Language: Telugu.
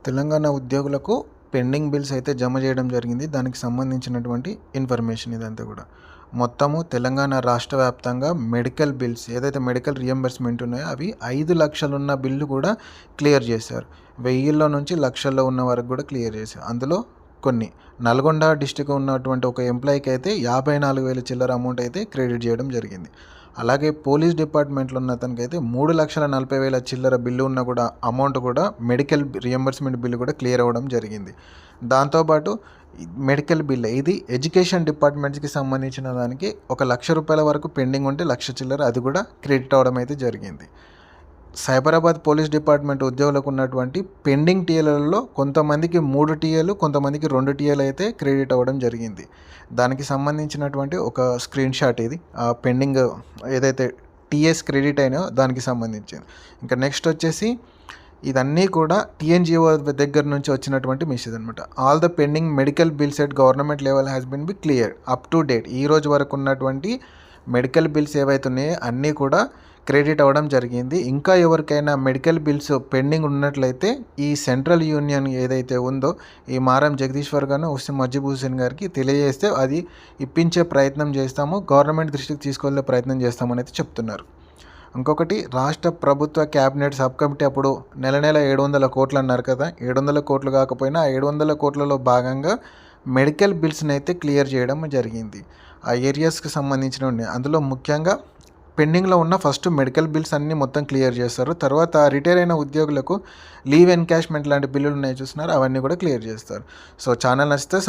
తెలంగాణ ఉద్యోగులకు పెండింగ్ బిల్స్ అయితే జమ చేయడం జరిగింది. దానికి సంబంధించినటువంటి ఇన్ఫర్మేషన్ ఇదంతా కూడా. మొత్తము తెలంగాణ రాష్ట్ర వ్యాప్తంగా మెడికల్ బిల్స్ ఏదైతే మెడికల్ రియంబర్స్మెంట్ ఉన్నాయో అవి 5,00,000 ఉన్న బిల్లు కూడా క్లియర్ చేశారు. 1000 నుంచి లక్షల్లో ఉన్న వరకు కూడా క్లియర్ చేశారు. అందులో కొన్ని నల్గొండ డిస్టిక్ ఉన్నటువంటి ఒక ఎంప్లాయీకి అయితే 54,000 చిల్లర అమౌంట్ అయితే క్రెడిట్ చేయడం జరిగింది. అలాగే పోలీస్ డిపార్ట్మెంట్లో ఉన్న అతనికి అయితే 3,40,000 చిల్లర బిల్లు ఉన్న కూడా అమౌంట్ కూడా మెడికల్ రియంబర్స్మెంట్ బిల్లు కూడా క్లియర్ అవ్వడం జరిగింది. దాంతోపాటు మెడికల్ బిల్ ఇది ఎడ్యుకేషన్ డిపార్ట్మెంట్స్కి సంబంధించిన దానికి ₹1,00,000 వరకు పెండింగ్ ఉంటే 1,00,000 చిల్లర అది కూడా క్రెడిట్ అవ్వడం అయితే జరిగింది. సైబరాబాద్ పోలీస్ డిపార్ట్మెంట్ ఉద్యోగులకు ఉన్నటువంటి పెండింగ్ టీఏలలో కొంతమందికి 3 టీఏలు కొంతమందికి 2 టీఏలు అయితే క్రెడిట్ అవ్వడం జరిగింది. దానికి సంబంధించినటువంటి ఒక స్క్రీన్ షాట్ ఇది పెండింగ్ ఏదైతే టీఎస్ క్రెడిట్ అయినాయో దానికి సంబంధించింది. ఇంకా నెక్స్ట్ వచ్చేసి ఇదన్నీ కూడా టీఎన్జిఓ దగ్గర నుంచి వచ్చినటువంటి మెసేజ్ అనమాట. All the pending medical bills at government level has been be clear up to date. ఈ రోజు వరకు ఉన్నటువంటి మెడికల్ బిల్స్ ఏవైతే ఉన్నాయో అన్నీ కూడా క్రెడిట్ అవ్వడం జరిగింది. ఇంకా ఎవరికైనా మెడికల్ బిల్స్ పెండింగ్ ఉన్నట్లయితే ఈ సెంట్రల్ యూనియన్ ఏదైతే ఉందో ఈ మారం జగదీశ్వర్ గారు ఉస్మాన్ మజీబ్ హుసేన్ గారికి తెలియజేస్తే అది ఇప్పించే ప్రయత్నం చేస్తాము, గవర్నమెంట్ దృష్టికి తీసుకెళ్లే ప్రయత్నం చేస్తామని అయితే చెప్తున్నారు. ఇంకొకటి రాష్ట్ర ప్రభుత్వ క్యాబినెట్ సబ్ కమిటీ అప్పుడు నెల 700 కోట్లు అన్నారు కదా. 700 కోట్లు కాకపోయినా 700 కోట్లలో భాగంగా మెడికల్ బిల్స్ని అయితే క్లియర్ చేయడం జరిగింది. ఆ ఏరియాస్కి సంబంధించిన అందులో ముఖ్యంగా పెండింగ్లో ఉన్న ఫస్ట్ మెడికల్ బిల్స్ అన్నీ మొత్తం క్లియర్ చేస్తారు. తర్వాత రిటైర్ అయిన ఉద్యోగులకు లీవ్ ఎన్కాష్మెంట్ లాంటి బిల్లులు ఉన్నాయి చూస్తున్నారు, అవన్నీ కూడా క్లియర్ చేస్తారు. సో ఛానల్ నచ్చితే